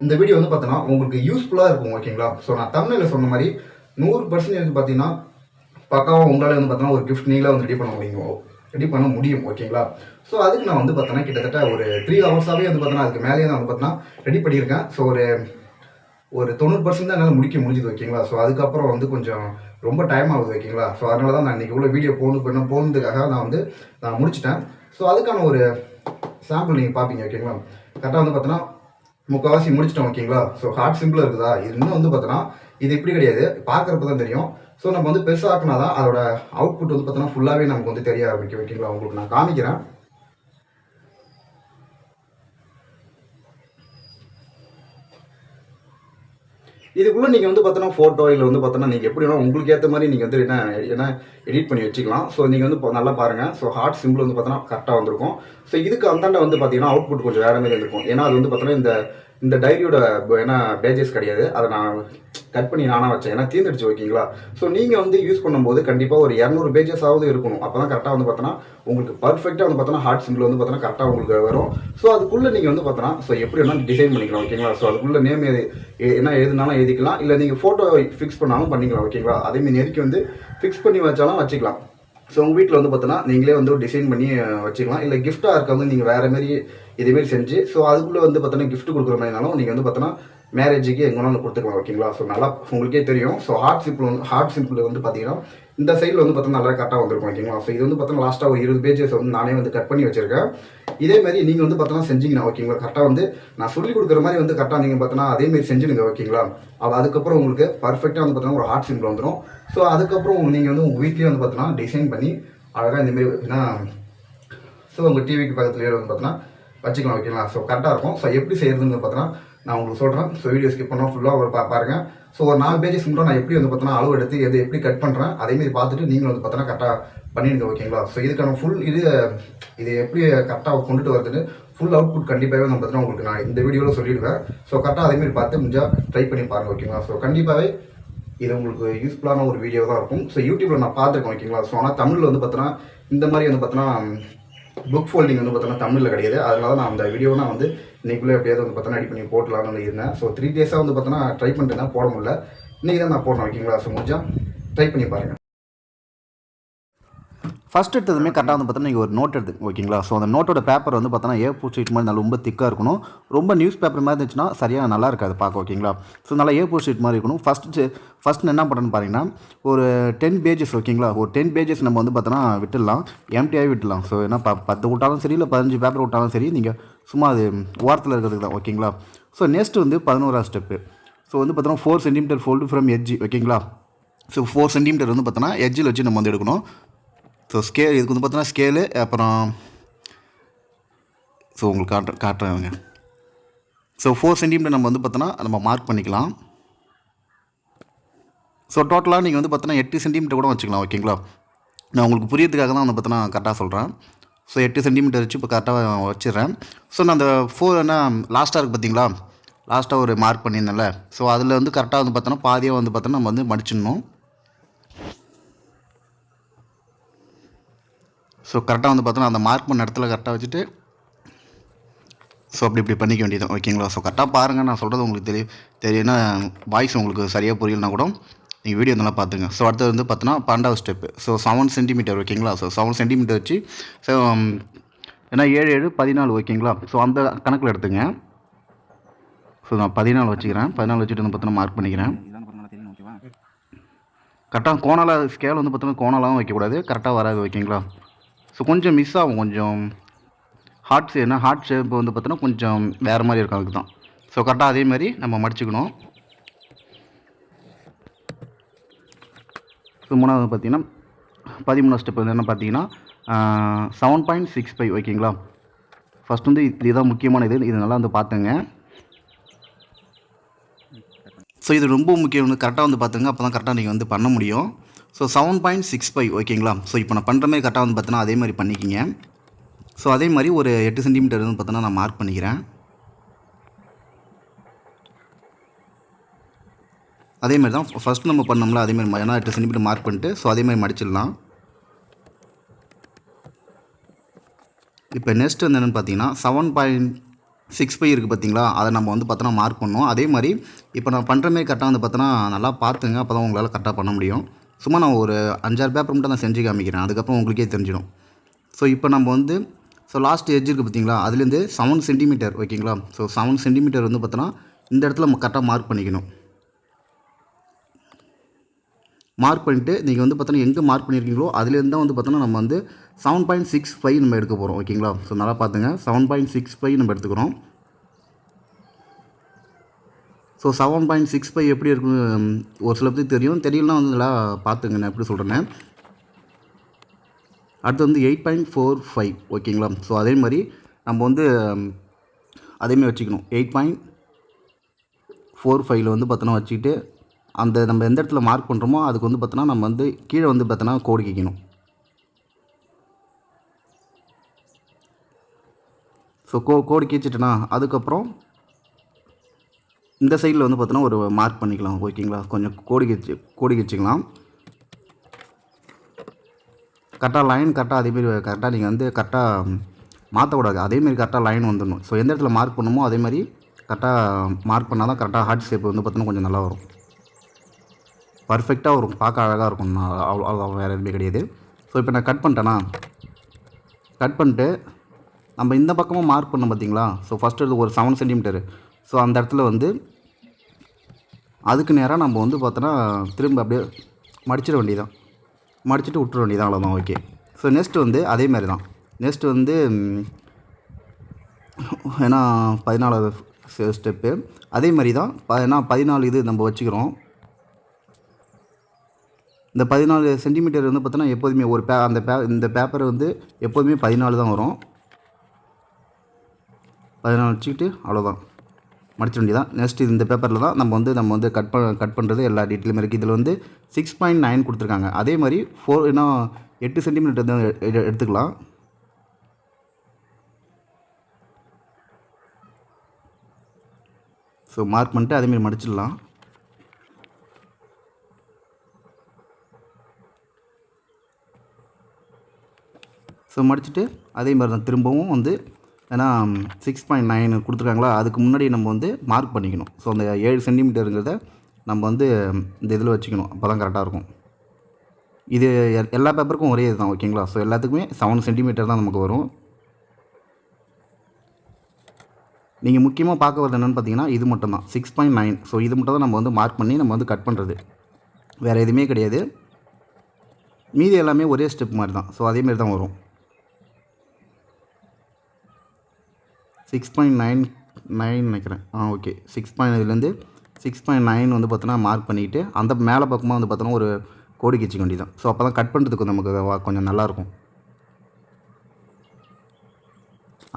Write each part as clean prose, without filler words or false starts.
இந்த வீடியோ வந்து பார்த்தீங்கன்னா உங்களுக்கு யூஸ்ஃபுல்லாக இருக்கும் ஓகேங்களா. ஸோ நான் தமிழில் சொன்ன மாதிரி 100% வந்து பார்த்தீங்கன்னா பக்காவாக உங்களால் வந்து பார்த்தீங்கன்னா ஒரு கிஃப்ட் நீங்களே வந்து ரெடி பண்ண முடியும் ஓகேங்களா. ஸோ அதுக்கு நான் வந்து பார்த்தீங்கன்னா கிட்டத்தட்ட ஒரு 3 ஹவர்ஸாகவே வந்து பார்த்தீங்கன்னா அதுக்கு மேலேயே நான் வந்து பார்த்தீங்கன்னா ரெடி பண்ணியிருக்கேன். ஸோ ஒரு 90% தான் என்னால் முடிக்க முடிஞ்சுது ஓகேங்களா. ஸோ அதுக்கப்புறம் வந்து கொஞ்சம் ரொம்ப டைம் ஆகுது ஓகேங்களா. ஸோ அதனால தான் நான் இன்றைக்கி உள்ள வீடியோ போனதுக்காக நான் முடிச்சிட்டேன். ஸோ அதுக்கான ஒரு சாம்பிள் நீங்கள் பார்ப்பீங்க ஓகேங்களா. கரெக்டாக வந்து பார்த்தீங்கன்னா முக்கால்வாசி முடிச்சிட்டோம் ஓகேங்களா. ஸோ ஹார்ட் சிம்பிளாக இருக்குதா, இது இன்னும் வந்து பார்த்தோன்னா இது இப்படி கிடையாது, பார்க்குறப்ப தான் தெரியும். ஸோ நம்ம வந்து பெருசாக்கினா தான் அதோட அவுட்புட் வந்து பார்த்தோன்னா ஃபுல்லாகவே நமக்கு வந்து தெரிய ஆரம்பிக்கும் ஓகேங்களா. உங்களுக்கு நான் காமிக்கிறேன். இதுக்குள்ளே நீங்கள் வந்து பார்த்தோன்னா ஃபோட்டோ இல்லை வந்து பார்த்தோன்னா நீங்கள் எப்படி வேணால் உங்களுக்கு ஏற்ற மாதிரி நீங்கள் வந்து என்ன எடிட் பண்ணி வச்சுக்கலாம். ஸோ நீங்கள் வந்து நல்லா பாருங்கள். ஸோ ஹார்ட் சிம்பிள் வந்து பார்த்தோன்னா கரெக்டாக வந்திருக்கும். ஸோ இதுக்கு அந்தாண்ட வந்து பார்த்தீங்கன்னா அவுட்புட் கொஞ்சம் வேறு மாதிரி இருக்கும். ஏன்னா அது வந்து பார்த்தோன்னா இந்த டைரியோட ஏன்னா பேஜஸ் கிடையாது, அதை நான் கட் பண்ணி நானாக வச்சேன். ஏன்னா தீர்ந்துடுச்சு ஓகேங்களா. ஸோ நீங்கள் வந்து யூஸ் பண்ணும்போது கண்டிப்பாக ஒரு 200 பேஜஸாவது இருக்கணும். அப்போ தான் கரெக்டாக வந்து பார்த்தோன்னா உங்களுக்கு பர்ஃபெக்டாக வந்து பார்த்தோன்னா ஹார்ட் சிம்பிள் வந்து பார்த்தோன்னா கரெக்டாக உங்களுக்கு வரும். ஸோ அதுக்குள்ளே நீங்கள் வந்து பார்த்தோன்னா ஸோ எப்படி வேணால் டிசைன் பண்ணிக்கலாம் ஓகேங்களா. ஸோ அதுக்குள்ளே நேம் என்ன எழுதுனாலும் எழுதிக்கலாம், இல்லை நீங்கள் ஃபோட்டோ ஃபிக்ஸ் பண்ணாலும் பண்ணிக்கலாம் ஓகேங்களா. அதேமாதிரி நெருக்கி வந்து ஃபிக்ஸ் பண்ணி வச்சாலும் வச்சுக்கலாம். ஸோ உங்கள் வீட்டில் வந்து பார்த்தோன்னா நீங்களே வந்து டிசைன் பண்ணி வச்சுக்கலாம். இல்லை கிஃப்ட்டாக இருக்கவங்க நீங்கள் வேறு மாரி இதேமாரி செஞ்சு ஸோ அதுக்குள்ளே வந்து பார்த்தோன்னா கிஃப்ட் கொடுக்குற மாதிரினாலும் நீங்கள் வந்து பார்த்தோன்னா மேரேஜுக்கு எங்கே வேணாலும் கொடுத்துக்கலாம் ஓகேங்களா. ஸோ நல்லா உங்களுக்கே தெரியும். ஸோ ஹார்ட் சிம்பிள் வந்து பார்த்தீங்கன்னா இந்த சைடில் வந்து பார்த்தோன்னா நல்லா கரெக்டாக வந்திருக்கும் ஓகேங்களா. ஸோ இது வந்து பார்த்தோன்னா லாஸ்ட்டாக ஒரு 20 பேஜஸ் வந்து நானே வந்து கட் பண்ணி வச்சிருக்கேன். இதேமாதிரி நீங்கள் வந்து பார்த்தோன்னா செஞ்சிங்கன்னா ஓகேங்களா. கரெக்டாக வந்து நான் சொல்லிக் கொடுக்குற மாதிரி வந்து கரெக்டாக நீங்கள் பார்த்தோன்னா அதேமாரி செஞ்சுடுங்க ஓகேங்களா. அதுக்கப்புறம் உங்களுக்கு பர்ஃபெக்டாக வந்து பார்த்தோன்னா ஒரு ஹார்ட் சிம்பிள் வந்துடும். ஸோ அதுக்கப்புறம் நீங்கள் வந்து உங்கள் வீட்லேயே வந்து பார்த்தோன்னா டிசைன் பண்ணி அழகாக இந்தமாரி ஸோ உங்கள் டிவிக்கு பக்கத்துலேயே வந்து பார்த்தோன்னா வச்சுக்கலாம் ஓகேங்களா. ஸோ கரெக்டாக இருக்கும். ஸோ எப்படி செய்யறதுன்னு பார்த்தோன்னா நான் உங்களுக்கு சொல்கிறேன். ஸோ வீடியோ ஸ்கிப் பண்ணால் ஃபுல்லாக ஒரு பாருங்கள். ஸோ ஒரு 4 பேஜஸ் மட்டும் நான் எப்படி வந்து பார்த்தோன்னா அளவு எடுத்து எப்படி கட் பண்ணுறேன் அதேமாரி பார்த்துட்டு நீங்களும் வந்து பார்த்தோன்னா கரெக்டாக பண்ணிடுங்க ஓகேங்களா. ஸோ இதுக்கான ஃபுல் இது எப்படி கரெக்டாக கொண்டுட்டு வரதுன்னு ஃபுல் அவுட்புட் கண்டிப்பாகவே வந்து பார்த்தோன்னா உங்களுக்கு நான் இந்த வீடியோவில் சொல்லிடுவேன். ஸோ கரெக்டாக அதேமாரி பார்த்து முடிஞ்சால் ட்ரை பண்ணி பாருங்கள் ஓகேங்களா. ஸோ கண்டிப்பாகவே இது உங்களுக்கு யூஸ்ஃபுல்லான ஒரு வீடியோ தான் இருக்கும். ஸோ யூடியூப்பில் நான் பார்த்துருக்கேன் ஓகேங்களா. ஸோ ஆனால் தமிழில் வந்து பார்த்தோன்னா இந்த மாதிரி வந்து பார்த்தோன்னா புக் ஃபோல்டிங் வந்து பார்த்தோன்னா தமிழில் கிடையாது. அதனால நான் அந்த வீடியோவை நான் வந்து இன்றைக்குள்ளே எப்படியாவது வந்து பார்த்தோன்னா ரெடி பண்ணி போட்டலாம்னு இருந்தேன். ஸோ 3 டேஸாக வந்து பார்த்தோன்னா ட்ரை பண்ணிட்டு தான் போட முடியல. இன்றைக்கி தான் நான் போடணும் ஓகேங்களா. ஸோ முடிஞ்சால் ட்ரை பண்ணி பாருங்கள். ஃபஸ்ட் எடுத்ததுமே கரெக்டாக வந்து பார்த்தோன்னா நீங்கள் ஒரு நோட் எடுத்து ஓகேங்களா. ஸோ அந்த நோட்டோட பேப்பர் வந்து பார்த்தோன்னா A4 ஷீட் மாதிரி நல்லா ரொம்ப திக்காக இருக்கணும். ரொம்ப நியூஸ் பேப்பர் மாதிரி இருந்துச்சுன்னா சரியாக நல்லா இருக்காது பார்க்க ஓகேங்களா. ஸோ நல்லா A4 ஷீட் மாதிரி இருக்கணும். ஃபஸ்ட்டு என்ன பண்ணுறேன்னு பார்த்தீங்கன்னா ஒரு 10 பேஜஸ் ஓகேங்களா. ஒரு 10 பேஜஸ் நம்ம வந்து பார்த்தோன்னா விட்டுடலாம், எம்டியாகவே விட்டுடலாம். ஸோ ஏன்னா 10 விட்டாலும் சரி, இல்லை 15 பேப்பர் விட்டாலும் சரி, நீங்கள் சும்மா அது ஓரத்தில் இருக்கிறதுக்கு தான் ஓகேங்களா. ஸோ நெக்ஸ்ட் வந்து 11ஆவது ஸ்டெப்பு. ஸோ வந்து பார்த்தோன்னா 4 சென்டிமீட்டர் ஃபோல்டு ஃப்ரம் எட்ஜ் ஓகேங்களா. ஸோ 4 சென்டிமீட்டர் வந்து பார்த்தோன்னா எட்ஜில் வச்சு நம்ம வந்து எடுக்கணும். ஸோ இதுக்கு வந்து பார்த்தோன்னா ஸ்கேலு அப்புறம் ஸோ உங்களுக்கு காட்டுறேங்க. ஸோ 4 சென்டிமீட்டர் நம்ம வந்து பார்த்தோன்னா நம்ம மார்க் பண்ணிக்கலாம். ஸோ டோட்டலாக நீங்கள் வந்து பார்த்தோன்னா 8 சென்டிமீட்டர் கூட வச்சுக்கலாம் ஓகேங்களா. நான் உங்களுக்கு புரியறதுக்காக தான் வந்து பார்த்தோன்னா கரெக்டாக சொல்கிறேன். ஸோ 8 சென்டிமீட்டர் வச்சு இப்போ கரெக்டாக வச்சிடுறேன். ஸோ நான் அந்த 4 என்ன லாஸ்ட்டாக இருக்குது பார்த்தீங்களா, லாஸ்ட்டாக ஒரு மார்க் பண்ணியிருந்தேன்ல. ஸோ அதில் வந்து கரெக்டாக வந்து பார்த்தோன்னா பாதியாக வந்து பார்த்தோன்னா நம்ம வந்து மடிச்சிடணும். ஸோ கரெக்டாக வந்து பார்த்தோன்னா அந்த மார்க் பண்ண இடத்துல கரெக்டாக வச்சுட்டு ஸோ இப்படி பண்ணிக்க வேண்டியது ஓகேங்களா. ஸோ கரெக்டாக பாருங்கள், நான் சொல்கிறது உங்களுக்கு தெரியும்னா வாய்ஸ் உங்களுக்கு சரியாக புரியலனா கூட நீங்கள் வீடியோ நல்லா பார்த்துங்க. ஸோ அடுத்தது வந்து பார்த்தோன்னா 12ஆவது ஸ்டெப்பு. ஸோ 7 சென்டிமீட்டர் ஓகேங்களா. ஸோ 7 சென்டிமீட்டர் வச்சு ஸோ ஏன்னா 7 7 14 ஓகேங்களா. ஸோ அந்த கணக்கில் எடுத்துங்க. ஸோ நான் 14 வச்சுக்கிறேன். 14 வச்சுட்டு வந்து பார்த்தோன்னா மார்க் பண்ணிக்கிறேன். கரெக்டாக கோணலாக ஸ்கேல் வந்து பார்த்தோன்னா கோணலாகவும் வைக்கக்கூடாது, கரெக்டாக வராது ஓகேங்களா. ஸோ கொஞ்சம் மிஸ் ஆகும், கொஞ்சம் ஹார்ட் ஷேப் வந்து பார்த்தோன்னா கொஞ்சம் வேறு மாதிரி இருக்கும், அதுக்கு தான். ஸோ கரெக்டாக அதே மாதிரி நம்ம மடிச்சுக்கணும். ஸோ 3ஆவது பார்த்தீங்கன்னா 13ஆவது ஸ்டெப் வந்து என்ன பார்த்தீங்கன்னா 7.65 ஓகேங்களா. ஃபஸ்ட் வந்து இதுதான் முக்கியமான இது நல்லா வந்து பார்த்துங்க. ஸோ இது ரொம்ப முக்கியம், கரெக்டாக வந்து பார்த்துங்க, அப்போ தான் கரெக்டாக நீங்கள் வந்து பண்ண முடியும். ஸோ 7.65 ஓகேங்களா. ஸோ இப்போ நான் பண்ணுற மாதிரி கரெக்டாக வந்து பார்த்தோன்னா அதே மாதிரி பண்ணிக்கிங்க. ஸோ அதே மாதிரி ஒரு 8 சென்டிமீட்டர் வந்து பார்த்தோன்னா நான் மார்க் பண்ணிக்கிறேன். அதேமாதிரி தான் ஃபஸ்ட்டு நம்ம பண்ணோம்ல அதேமாதிரி ஏன்னா 8 சென்டிமீட்டர் மார்க் பண்ணிட்டு ஸோ அதேமாதிரி மடிச்சிடலாம். இப்போ நெக்ஸ்ட் வந்து என்னென்னு பார்த்தீங்கன்னா 6 பை இருக்குது பார்த்தீங்களா, அதை நம்ம வந்து பார்த்தோன்னா மார்க் பண்ணணும். அதே மாதிரி இப்போ நான் பண்ணுற மாரி கரெக்டாக வந்து பார்த்தோன்னா நல்லா பார்த்துங்க, அப்போ தான் உங்களால் கரெக்டாக பண்ண முடியும். சும்மா நான் ஒரு 5-6 பேப்பர் மட்டும் நான் செஞ்சு காமிக்கிறேன், அதுக்கப்புறம் உங்களுக்கே தெரிஞ்சிடும். ஸோ இப்போ நம்ம வந்து லாஸ்ட் எட்ஜ் இருக்குது பார்த்தீங்களா, அதுலேருந்து 7 சென்டிமீட்டர் ஓகேங்களா. ஸோ 7 சென்டிமீட்டர் வந்து பார்த்தோன்னா இந்த இடத்துல நம்ம கரெக்டாக மார்க் பண்ணிக்கணும். மார்க் பண்ணிவிட்டு நீங்கள் வந்து பார்த்தோன்னா எங்கே மார்க் பண்ணியிருக்கீங்களோ அதுலேருந்து தான் வந்து பார்த்தோன்னா நம்ம வந்து 7.65 நம்ம எடுக்க போகிறோம் ஓகேங்களா. ஸோ நல்லா பார்த்துங்க, 7.65 நம்ம எடுத்துக்கிறோம். ஸோ 7.65 எப்படி இருக்கும் ஒரு சில பேருக்கு தெரியும், தெரியலனா வந்து நல்லா பார்த்துங்க நான் எப்படி சொல்கிறேன்னு. அடுத்து வந்து 8.45 ஓகேங்களா. ஸோ அதே மாதிரி நம்ம வந்து அதேமாதிரி வச்சுக்கணும். 8.45 வந்து பார்த்தோன்னா வச்சுக்கிட்டு அந்த நம்ம எந்த இடத்துல மார்க் பண்ணுறோமோ அதுக்கு வந்து பார்த்தோன்னா நம்ம வந்து கீழே வந்து பார்த்தோன்னா கோடு கிக்கணும். ஸோ கோடு கீச்சிட்டேன்னா அதுக்கப்புறம் இந்த சைடில் வந்து பார்த்தோன்னா ஒரு மார்க் பண்ணிக்கலாம் ஓகேங்களா. கொஞ்சம் கோடு கிச்சிக்கலாம். கரெக்டாக லைன் கரெக்டாக அதேமாரி கரெக்டாக நீங்கள் வந்து கரெக்டாக மாற்றக்கூடாது, அதேமாரி கரெக்டாக லைன் வந்துடணும். ஸோ எந்த இடத்துல மார்க் பண்ணுமோ அதேமாதிரி கரெக்டாக மார்க் பண்ணால் தான் கரெக்டாக ஹார்ட் ஷேப் வந்து பார்த்தோன்னா கொஞ்சம் நல்லா வரும், பர்ஃபெக்டாக வரும், பார்க்க அழகாக இருக்கும். அவ்வளோ வேறு எதுவுமே கிடையாது. ஸோ இப்போ நான் கட் பண்ணிட்டேன்னா கட் பண்ணிட்டு நம்ம இந்த பக்கமும் மார்க் பண்ணோம் பார்த்தீங்களா. ஸோ ஃபஸ்ட்டு ஒரு 7 சென்டிமீட்டரு. ஸோ அந்த இடத்துல வந்து அதுக்கு நேராக நம்ம வந்து பார்த்தோன்னா திரும்ப அப்படியே மடிச்சிட வேண்டியதான், மடிச்சுட்டு விட்டுற வேண்டியதான், அவ்வளோதான். ஓகே. ஸோ நெக்ஸ்ட்டு வந்து அதேமாதிரி தான். நெக்ஸ்ட்டு வந்து ஏன்னா 14வது ஸ்டெப்பு அதே மாதிரி தான். ஏன்னா 14 இது நம்ம வச்சுக்கிறோம். இந்த 14 சென்டிமீட்டர் வந்து பார்த்தோன்னா எப்போதுமே ஒரு இந்த பேப்பர் வந்து எப்போதுமே 14 தான் வரும். 14 வச்சுக்கிட்டு அவ்வளோதான் மடிச்ச வேண்டியதான். நெக்ஸ்ட் இந்த பேப்பரில் தான் நம்ம வந்து கட் பண்ணுறது எல்லா டீட்டெயிலுமே இருக்குது. இதில் வந்து 6.9 கொடுத்துருக்காங்க. அதே மாதிரி 8 சென்டிமீட்டர் தான் எடுத்துக்கலாம். ஸோ மார்க் பண்ணிட்டு அதேமாரி மடிச்சிடலாம். ஸோ மடிச்சுட்டு அதே மாதிரி தான் திரும்பவும் வந்து ஏன்னா 6.9 கொடுத்துருக்காங்களா, அதுக்கு முன்னாடி நம்ம வந்து மார்க் பண்ணிக்கணும். ஸோ அந்த 7 சென்டிமீட்டருங்கிறத நம்ம வந்து இந்த இதில் வச்சுக்கணும், அப்போ தான் கரெக்டாக இருக்கும். இது எல்லா பேப்பருக்கும் ஒரே இது தான் ஓகேங்களா. ஸோ எல்லாத்துக்குமே 7 சென்டிமீட்டர் தான் நமக்கு வரும். நீங்கள் முக்கியமாக பார்க்க வரது என்னென்னு பார்த்தீங்கன்னா இது மட்டும் தான் 6.9. ஸோ இது மட்டும் தான் நம்ம வந்து மார்க் பண்ணி நம்ம வந்து கட் பண்ணுறது, வேறு எதுவுமே கிடையாது. மீதி எல்லாமே ஒரே ஸ்டெப் மாதிரி தான். ஸோ அதேமாரி தான் வரும். 6.99 நினைக்கிறேன். ஓகே. 6.9 வந்து பார்த்தோன்னா மார்க் பண்ணிவிட்டு அந்த மேலே பக்கமாக வந்து பார்த்தோன்னா ஒரு கோடு கிச்சிக்க வேண்டியதான். ஸோ அப்போ தான் கட் பண்ணுறதுக்கு நமக்கு கொஞ்சம் நல்லாயிருக்கும்.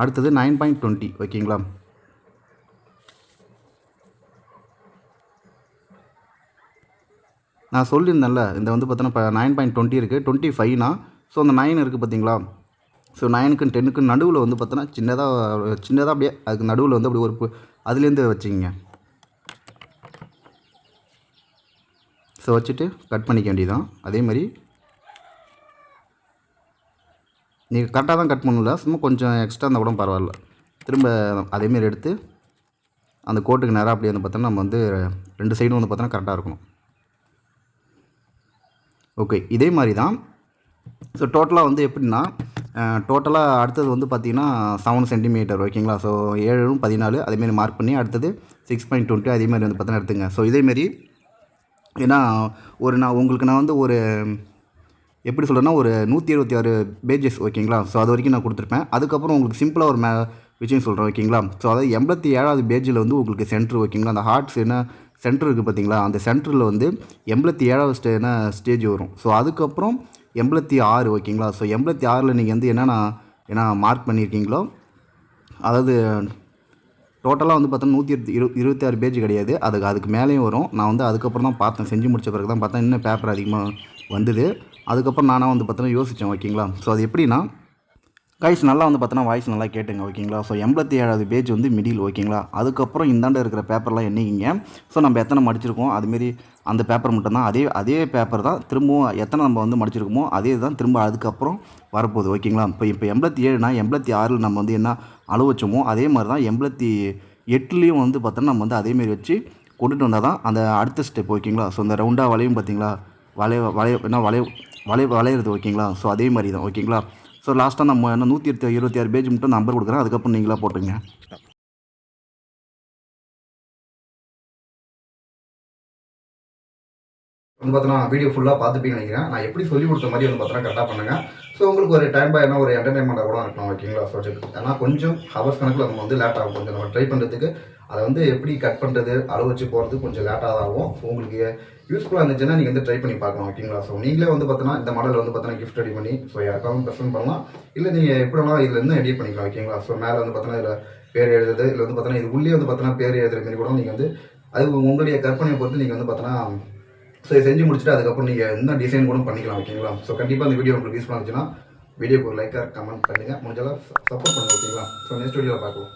அடுத்தது 9.20 ஓகேங்களா. நான் சொல்லியிருந்தேன்ல இந்த வந்து பார்த்தோன்னா இப்போ 9.20 இருக்குது, 25னா ஸோ அந்த 9 இருக்குது பார்த்தீங்களா. ஸோ 9க்கும் 10க்கும் நடுவில் வந்து பார்த்தோன்னா சின்னதாக அப்படியே அதுக்கு நடுவில் வந்து அப்படி ஒரு அதுலேருந்து வச்சுக்கிங்க. ஸோ வச்சுட்டு கட் பண்ணிக்க வேண்டியதான். அதேமாதிரி நீங்கள் கரெக்டாக தான் கட் பண்ணல, சும்மா கொஞ்சம் எக்ஸ்ட்ரா இருந்தால் கூட பரவாயில்ல. திரும்ப அதேமாரி எடுத்து அந்த கோட்டுக்கு நேராக அப்படி வந்து பார்த்தோன்னா நம்ம வந்து 2 சைடும் வந்து பார்த்தோன்னா கரெக்டாக இருக்கணும். ஓகே. இதே மாதிரி தான். ஸோ டோட்டலாக வந்து எப்படின்னா டோட்டலாக அடுத்தது வந்து பார்த்திங்கன்னா 7 சென்டிமீட்டர் ஓகேங்களா. ஸோ 7 14 அதேமாரி மார்க் பண்ணி அடுத்தது 6.20 அதேமாதிரி வந்து பார்த்தோன்னா எடுத்துங்க. ஸோ இதேமாரி ஏன்னா உங்களுக்கு நான் வந்து ஒரு எப்படி சொல்கிறேன்னா ஒரு 176 பேஜஸ் ஓகேங்களா. ஸோ அது வரைக்கும் நான் கொடுத்துருப்பேன். அதுக்கப்புறம் உங்களுக்கு சிம்பிளாக ஒரு விஷயம் சொல்கிறேன் ஓகேங்களா. ஸோ அதாவது 87வது பேஜில் வந்து உங்களுக்கு சென்ட்ரு ஓகேங்களா. அந்த ஹார்ட்ஸ் என்ன சென்டர் இருக்குது பார்த்தீங்களா, அந்த சென்டரில் வந்து 87வது ஸ்டேஜ் வரும். ஸோ அதுக்கப்புறம் 86 ஓகேங்களா. ஸோ 86ல் நீங்கள் வந்து என்ன மார்க் பண்ணியிருக்கீங்களோ, அதாவது டோட்டலாக வந்து பார்த்தோன்னா 126 பேஜ் கிடையாது, அதுக்கு மேலேயும் வரும். நான் வந்து அதுக்கப்புறம் தான் பார்த்தேன், செஞ்சு முடித்த பிறகு தான் பார்த்தேன் இன்னும் பேப்பர் அதிகமாக வந்தது. அதுக்கப்புறம் நானாக வந்து பார்த்தோன்னா யோசித்தேன் ஓகேங்களா. ஸோ அது எப்படின்னா கைஸ் நல்லா வந்து பார்த்தோன்னா வாய்ஸ் நல்லா கேட்டுங்க ஓகேங்களா. ஸோ 87வது பேஜ் வந்து மிடில் ஓகேங்களா. அதுக்கப்புறம் இந்தாண்ட இருக்கிற பேப்பர்லாம் எண்ணிக்கிங்க. ஸோ நம்ம எத்தனை மடிச்சிருக்கோம் அதுமாரி அந்த பேப்பர் மட்டும்தான் அதே பேப்பர் தான் திரும்பவும் எத்தனை நம்ம வந்து மடிச்சிருக்கோமோ அதே தான் திரும்ப அதுக்கப்புறம் வரப்போகுது ஓகேங்களா. இப்போ 87னா 86ல் நம்ம வந்து என்ன அளவு வச்சோமோ அதே மாதிரி தான் 88லேயும் வந்து பார்த்தோன்னா நம்ம வந்து அதேமாரி வச்சு கொண்டுட்டு வந்தால் தான் அந்த அடுத்த ஸ்டெப் ஓகேங்களா. ஸோ இந்த ரவுண்டாக வளையும் பார்த்தீங்களா, வளையிறது ஓகேங்களா. ஸோ அதே மாதிரி தான் ஓகேங்களா. ஸோ லாஸ்ட்டாக நம்ம என்ன 126 பேஜ் மட்டும் நம்பர் கொடுக்குறேன், அதுக்கப்புறம் நீங்களாக போட்டுங்க. வந்து பார்த்தோன்னா வீடியோ ஃபுல்லாக பார்த்துப்பீங்கன்னு நினைக்கிறேன். நான் எப்படி சொல்லி கொடுத்த மாதிரி வந்து பார்த்தோன்னா கரெக்டாக பண்ணுங்க. ஸோ உங்களுக்கு ஒரு டைம் பை என்ன ஒரு என்டர்டைன்மெண்ட்டாக கூட இருக்கணும் ஓகேங்களா. ஸோ ஏன்னா கொஞ்சம் ஹவர்ஸ் கணக்கில் நம்ம வந்து லேட் ஆகும். கொஞ்சம் நம்ம ட்ரை பண்ணுறதுக்கு அதை வந்து எப்படி கட் பண்ணுறது அளவு வச்சு போகிறது கொஞ்சம் லேட்டாக தான் ஆகும். ஸோ உங்களுக்கு யூஸ்ஃபுல்லாக இருந்துச்சுன்னா நீங்கள் வந்து ட்ரை பண்ணி பார்க்கலாம் ஓகேங்களா. ஸோ நீங்களே வந்து பார்த்தோன்னா இந்த மாடல் வந்து பார்த்தோன்னா கிஃப்ட் ரெடி பண்ணி ஸோ யாருக்காவது ப்ரெசென்ட் பண்ணலாம். இல்லை நீங்கள் எப்படி வேணாலும் இதில் இருந்து எடிட் பண்ணிக்கலாம் ஓகேங்களா. ஸோ மேலே வந்து பார்த்தோன்னா இதில் பேர் எழுதுறது இல்லை வந்து பார்த்தோன்னா இது உள்ளே வந்து பார்த்தோன்னா பேர் எழுதுற மாதிரி கூட நீங்கள் வந்து அது உங்களுடைய கற்பனையை பொறுத்து நீங்கள் வந்து பார்த்தோன்னா ஸோ இதை செஞ்சு முடிச்சுட்டு அதுக்கப்புறம் நீங்கள் என்ன டிசைன் கூட பண்ணிக்கலாம் ஓகேங்களா. ஸோ கண்டிப்பாக இந்த வீடியோ உங்களுக்கு யூஸ்ஃபுல்லாக இருந்துச்சுன்னா வீடியோக்கு ஒரு லைக்காக கமெண்ட் பண்ணுங்கள், முடிஞ்சாலும் சப்போர்ட் பண்ணுங்கள் ஓகேங்களா. ஸோ நெக்ஸ்ட் வீடியோவில் பார்க்கலாம்.